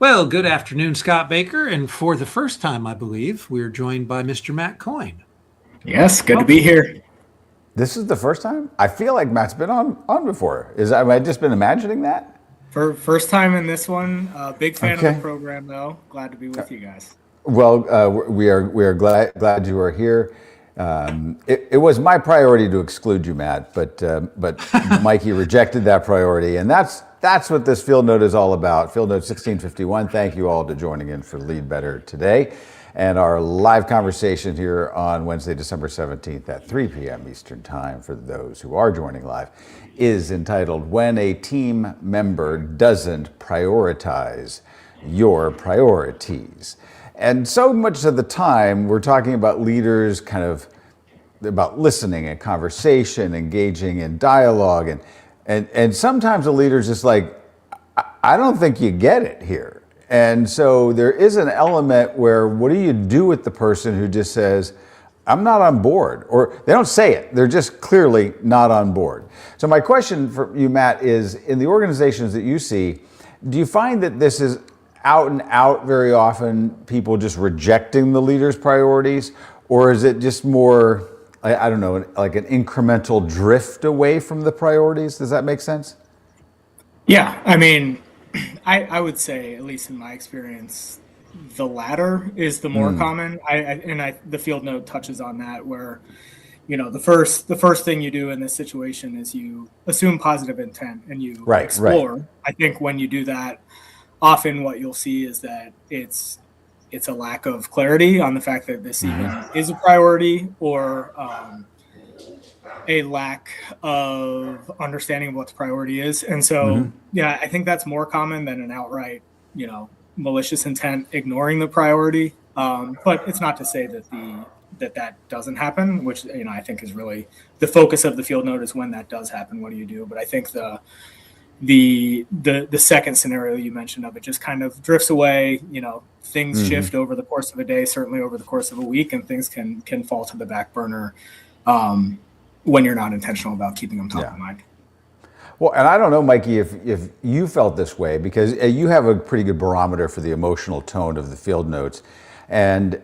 Well, good afternoon, Scott Baker. And for the first time, I believe, we're joined by Mr. Matt Coyne. Yes, good to be here. This is the first time? I feel like Matt's been on before. Have I just been imagining that? For first time in this one, big fan of Okay. the program though. Glad to be with you guys. Well, we are glad you are here. It was my priority to exclude you, Matt, but Mikey rejected that priority, and that's what this field note is all about. Field note 1651. Thank you all to joining in for Lead Better today, and our live conversation here on Wednesday, December 17th at 3 p.m. Eastern Time for those who are joining live is entitled "When a Team Member Doesn't Prioritize Your Priorities." And so much of the time, we're talking about leaders kind of about listening and conversation, engaging in dialogue. And sometimes a leader's just like, I don't think you get it here. And so there is an element where what do you do with the person who just says, I'm not on board? Or they don't say it, they're just clearly not on board. So my question for you, Matt, is in the organizations that you see, do you find that this is out and out very often people just rejecting the leader's priorities, or is it just more, I don't know, like an incremental drift away from the priorities? Does that make sense? Yeah, I mean, I would say, at least in my experience, the latter is the more common. The field note touches on that, where the first thing you do in this situation is you assume positive intent and you explore. Right. I think when you do that, often what you'll see is that it's a lack of clarity on the fact that this even is a priority, or a lack of understanding of what the priority is. And so, yeah, I think that's more common than an outright, malicious intent ignoring the priority. But it's not to say that that doesn't happen, which, I think is really the focus of the field note is when that does happen, what do you do? But I think the second scenario you mentioned of it just kind of drifts away. Things shift over the course of a day, certainly over the course of a week, and things can fall to the back burner when you're not intentional about keeping them top of mind. Well, and I don't know, Mikey, if you felt this way, because you have a pretty good barometer for the emotional tone of the field notes. And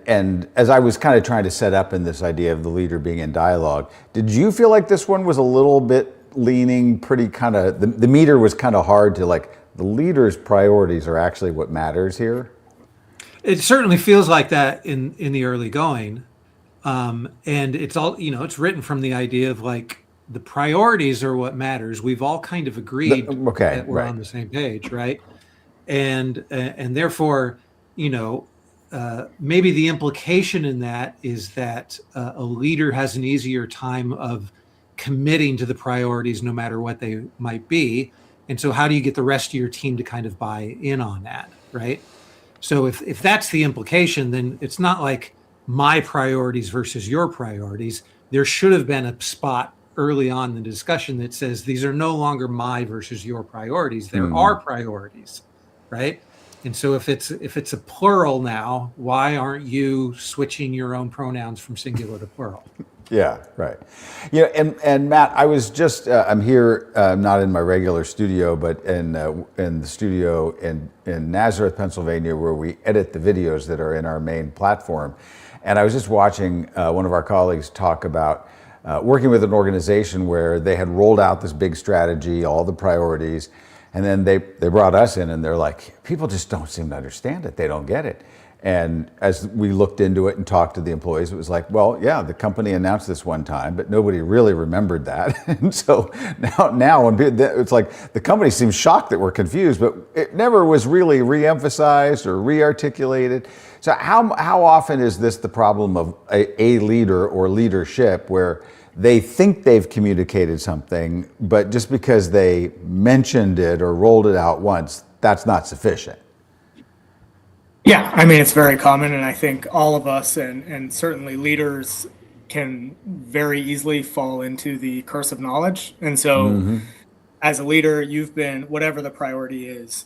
as I was kind of trying to set up in this idea of the leader being in dialogue, did you feel like this one was a little bit leaning pretty kind of, the meter was kind of hard to, like, the leader's priorities are actually what matters here? It certainly feels like that in the early going. And it's all, it's written from the idea of like the priorities are what matters. We've all kind of agreed that we're on the same page, right? And therefore, maybe the implication in that is that a leader has an easier time of committing to the priorities no matter what they might be. And so how do you get the rest of your team to kind of buy in on that, right? So if that's the implication, then it's not like my priorities versus your priorities. There should have been a spot early on in the discussion that says these are no longer my versus your priorities. There are priorities, right? And so if it's a plural now, why aren't you switching your own pronouns from singular to plural? Yeah, right. And Matt, I was just, I'm here, not in my regular studio, but in the studio in Nazareth, Pennsylvania, where we edit the videos that are in our main platform. And I was just watching one of our colleagues talk about working with an organization where they had rolled out this big strategy, all the priorities, and then they brought us in and they're like, people just don't seem to understand it. They don't get it. And as we looked into it and talked to the employees, it was like, well, yeah, the company announced this one time, but nobody really remembered that. And so now it's like the company seems shocked that we're confused, but it never was really re-emphasized or re-articulated. So how often is this the problem of a leader or leadership where they think they've communicated something, but just because they mentioned it or rolled it out once, that's not sufficient? Yeah, I mean, it's very common, and I think all of us and certainly leaders can very easily fall into the curse of knowledge. And so as a leader, you've been, whatever the priority is,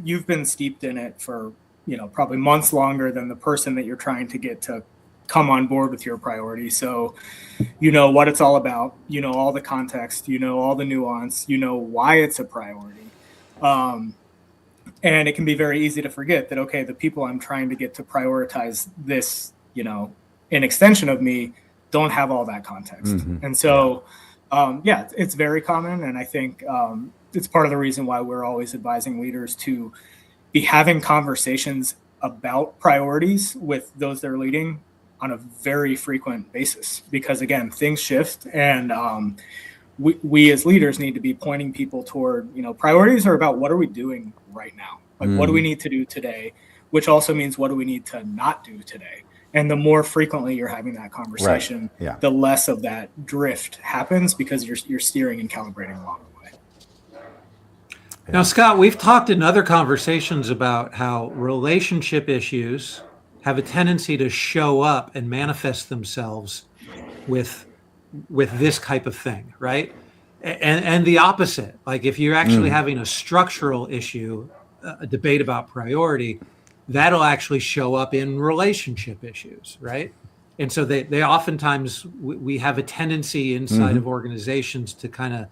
you've been steeped in it for, probably months longer than the person that you're trying to get to come on board with your priority. So you know what it's all about, all the context, all the nuance, why it's a priority. And it can be very easy to forget that, okay, the people I'm trying to get to prioritize this, an extension of me, don't have all that context. And so, it's very common. And I think it's part of the reason why we're always advising leaders to be having conversations about priorities with those they're leading on a very frequent basis. Because again, things shift, and we as leaders need to be pointing people toward, priorities are about what are we doing right now? Like, what do we need to do today? Which also means what do we need to not do today? And the more frequently you're having that conversation, the less of that drift happens, because you're steering and calibrating along the way. Now, Scott, we've talked in other conversations about how relationship issues have a tendency to show up and manifest themselves with this type of thing, right? And the opposite. Like, if you're actually having a structural issue, a debate about priority, that'll actually show up in relationship issues, right? And so they oftentimes, we have a tendency inside of organizations to kind of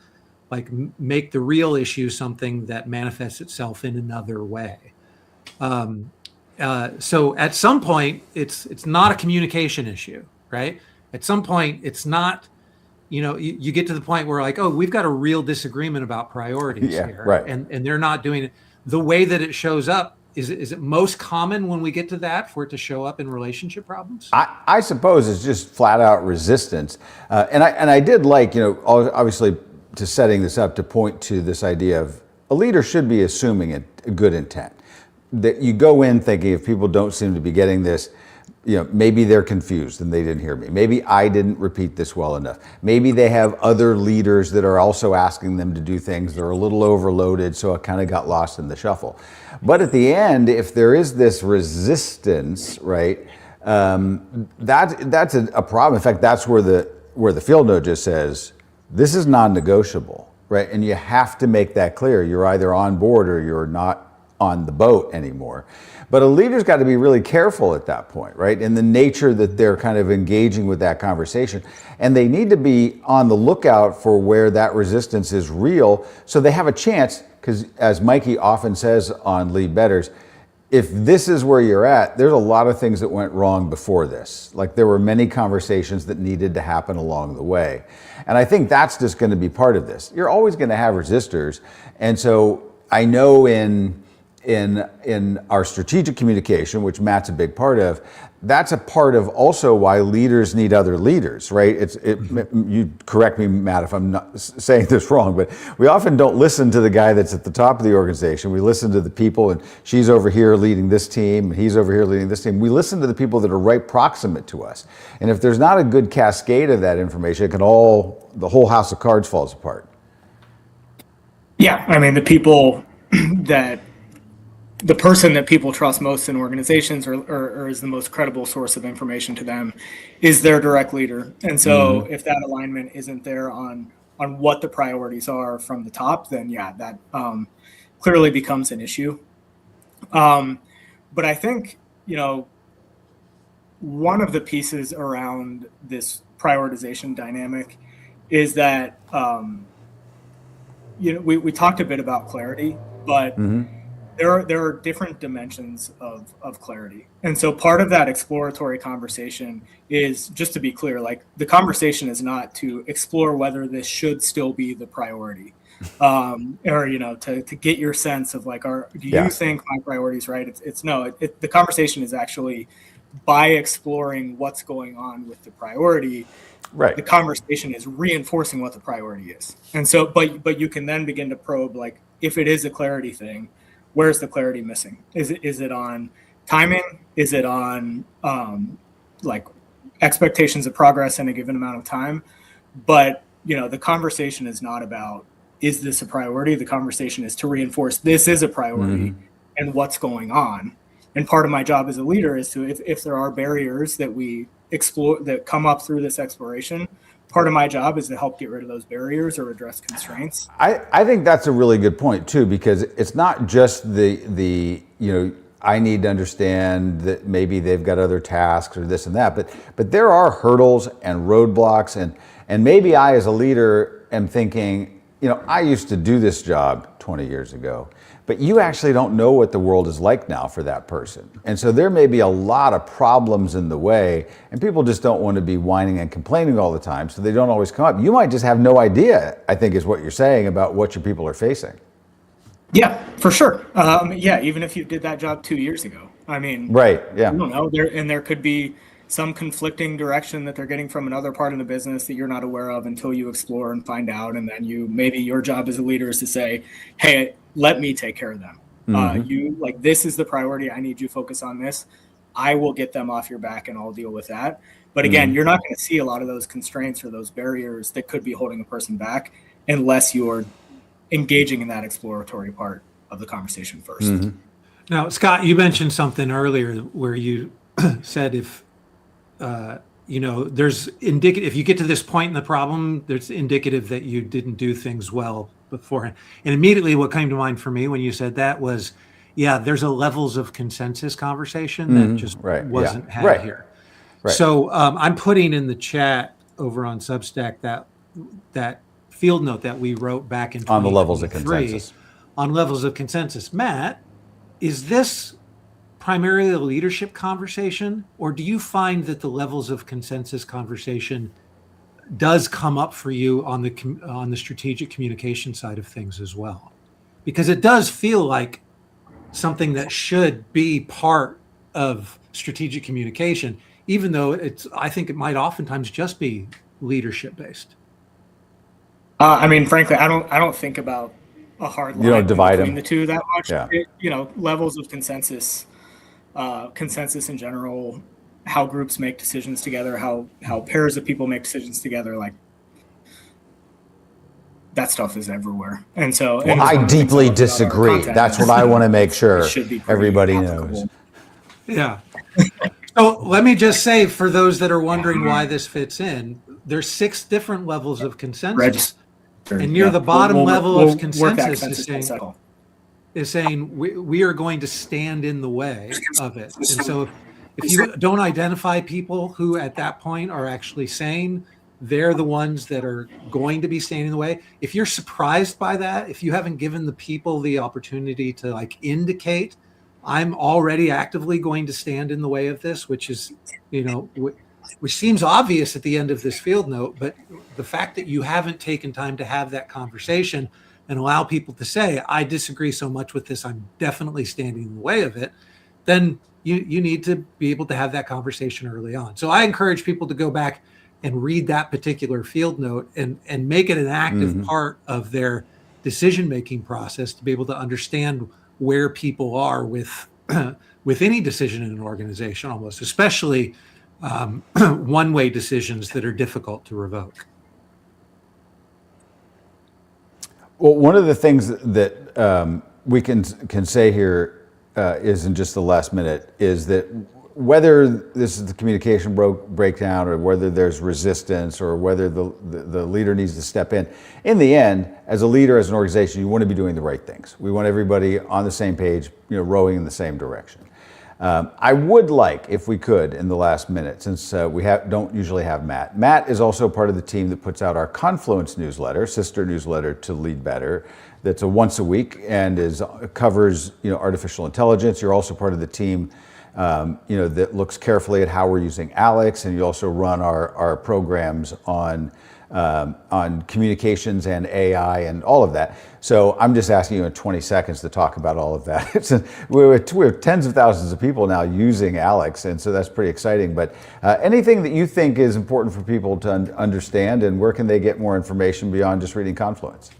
like make the real issue something that manifests itself in another way. So at some point, it's not a communication issue, right? At some point, it's not, you get to the point where like, oh, we've got a real disagreement about priorities here, right. And they're not doing it. The way that it shows up, is it most common when we get to that for it to show up in relationship problems? I suppose it's just flat out resistance. And I did like, obviously to setting this up to point to this idea of a leader should be assuming a good intent. That you go in thinking if people don't seem to be getting this, maybe they're confused and they didn't hear me. Maybe I didn't repeat this well enough. Maybe they have other leaders that are also asking them to do things that are a little overloaded, so it kind of got lost in the shuffle. But at the end, if there is this resistance, right, that's a problem. In fact, that's where the field note just says, this is non-negotiable, right? And you have to make that clear. You're either on board or you're not on the boat anymore. But a leader's got to be really careful at that point, right? In the nature that they're kind of engaging with that conversation. And they need to be on the lookout for where that resistance is real, so they have a chance, because as Mikey often says on Lead Betters, if this is where you're at, there's a lot of things that went wrong before this. Like, there were many conversations that needed to happen along the way. And I think that's just going to be part of this. You're always going to have resistors. And so I know in our strategic communication, which Matt's a big part of, that's a part of also why leaders need other leaders, right? You correct me, Matt, if I'm not saying this wrong, but we often don't listen to the guy that's at the top of the organization. We listen to the people, and she's over here leading this team, and he's over here leading this team. We listen to the people that are right proximate to us. And if there's not a good cascade of that information, the whole house of cards falls apart. Yeah, I mean, the person that people trust most in organizations or is the most credible source of information to them is their direct leader. And so if that alignment isn't there on what the priorities are from the top, then that clearly becomes an issue. But I think, one of the pieces around this prioritization dynamic is that, we talked a bit about clarity, but there are different dimensions of clarity. And so part of that exploratory conversation is, just to be clear, like, the conversation is not to explore whether this should still be the priority, or, to get your sense of like, do you think my priority is right? It's no, the conversation is actually, by exploring what's going on with the priority, right, the conversation is reinforcing what the priority is. And so, but you can then begin to probe, like, if it is a clarity thing, where's the clarity missing? Is it on timing? Is it on like expectations of progress in a given amount of time? But the conversation is not about, is this a priority? The conversation is to reinforce this is a priority and what's going on. And part of my job as a leader is to, if there are barriers that we explore that come up through this exploration, part of my job is to help get rid of those barriers or address constraints. I think that's a really good point too, because it's not just the I need to understand that maybe they've got other tasks or this and that, but there are hurdles and roadblocks, and maybe I as a leader am thinking, I used to do this job 20 years ago, but you actually don't know what the world is like now for that person. And so there may be a lot of problems in the way, and people just don't want to be whining and complaining all the time, so they don't always come up. You might just have no idea, I think is what you're saying, about what your people are facing. Yeah, for sure. Even if you did that job 2 years ago, I mean, right? Yeah, you don't know. There could be some conflicting direction that they're getting from another part of the business that you're not aware of until you explore and find out. And then maybe your job as a leader is to say, hey, let me take care of them. This is the priority. I need you to focus on this. I will get them off your back and I'll deal with that. But again, you're not going to see a lot of those constraints or those barriers that could be holding a person back unless you're engaging in that exploratory part of the conversation first. Now, Scott, you mentioned something earlier where you said if there's indicative, if you get to this point in the problem, there's indicative that you didn't do things well beforehand. And immediately what came to mind for me when you said that was, there's a levels of consensus conversation that just wasn't had here. Right. So I'm putting in the chat over on Substack that field note that we wrote back in 2023 on the levels of consensus. On levels of consensus. Matt, is this primarily a leadership conversation, or do you find that the levels of consensus conversation does come up for you on the strategic communication side of things as well? Because it does feel like something that should be part of strategic communication, even though I think it might oftentimes just be leadership based. Frankly, I don't think about a hard line between the two that much. Yeah. Levels of consensus in general, how groups make decisions together, how pairs of people make decisions together, like that stuff is everywhere. And so I deeply disagree. That's what I want to make sure everybody knows. Yeah. So let me just say, for those that are wondering why this fits in, there's 6 different levels of consensus. And near the bottom level of consensus is saying we are going to stand in the way of it. And so if you don't identify people who at that point are actually saying they're the ones that are going to be standing in the way, if you're surprised by that, if you haven't given the people the opportunity to indicate, I'm already actively going to stand in the way of this, which is, which seems obvious at the end of this field note, but the fact that you haven't taken time to have that conversation and allow people to say, I disagree so much with this, I'm definitely standing in the way of it, then you need to be able to have that conversation early on. So I encourage people to go back and read that particular field note and make it an active part of their decision-making process to be able to understand where people are with any decision in an organization, almost, especially one-way decisions that are difficult to revoke. Well, one of the things that we can say here is in just the last minute is that whether this is the communication breakdown or whether there's resistance or whether the leader needs to step in the end, as a leader, as an organization, you want to be doing the right things. We want everybody on the same page, rowing in the same direction. I would like, if we could, in the last minute, since we don't usually have Matt. Matt is also part of the team that puts out our Confluence newsletter, sister newsletter to Lead Better. That's a once a week and covers artificial intelligence. You're also part of the team that looks carefully at how we're using Alex, and you also run our programs on communications and AI and all of that. So I'm just asking you in 20 seconds to talk about all of that. We have tens of thousands of people now using Alex, and so that's pretty exciting. But anything that you think is important for people to understand, and where can they get more information beyond just reading Confluence?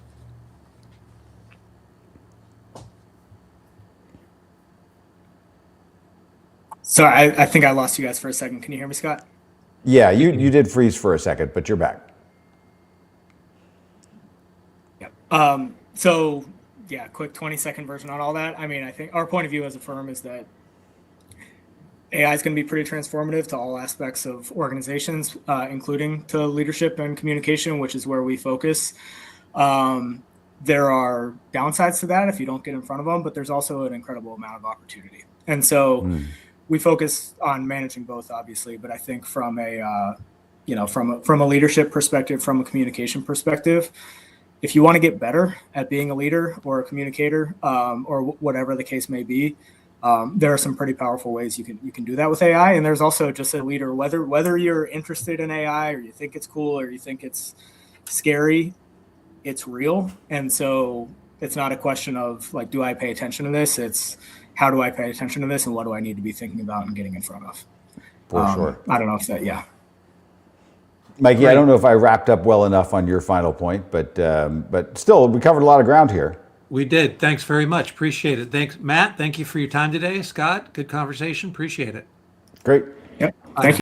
So I think I lost you guys for a second. Can you hear me, Scott? Yeah, you did freeze for a second, but you're back. Yeah. Quick 20-second version on all that. I think our point of view as a firm is that AI is going to be pretty transformative to all aspects of organizations, including to leadership and communication, which is where we focus. There are downsides to that if you don't get in front of them, but there's also an incredible amount of opportunity. And so we focus on managing both, obviously, but I think from a leadership perspective, from a communication perspective, if you want to get better at being a leader or a communicator, or whatever the case may be, there are some pretty powerful ways you can do that with AI. And there's also just a leader, whether you're interested in AI or you think it's cool or you think it's scary, it's real. And so it's not a question of like, do I pay attention to this? It's how do I pay attention to this and what do I need to be thinking about and getting in front of? For sure. I don't know if that, yeah. Mikey, I don't know if I wrapped up well enough on your final point, but still, we covered a lot of ground here. We did. Thanks very much. Appreciate it. Thanks, Matt. Thank you for your time today. Scott, good conversation. Appreciate it. Great. Yep. Thank you.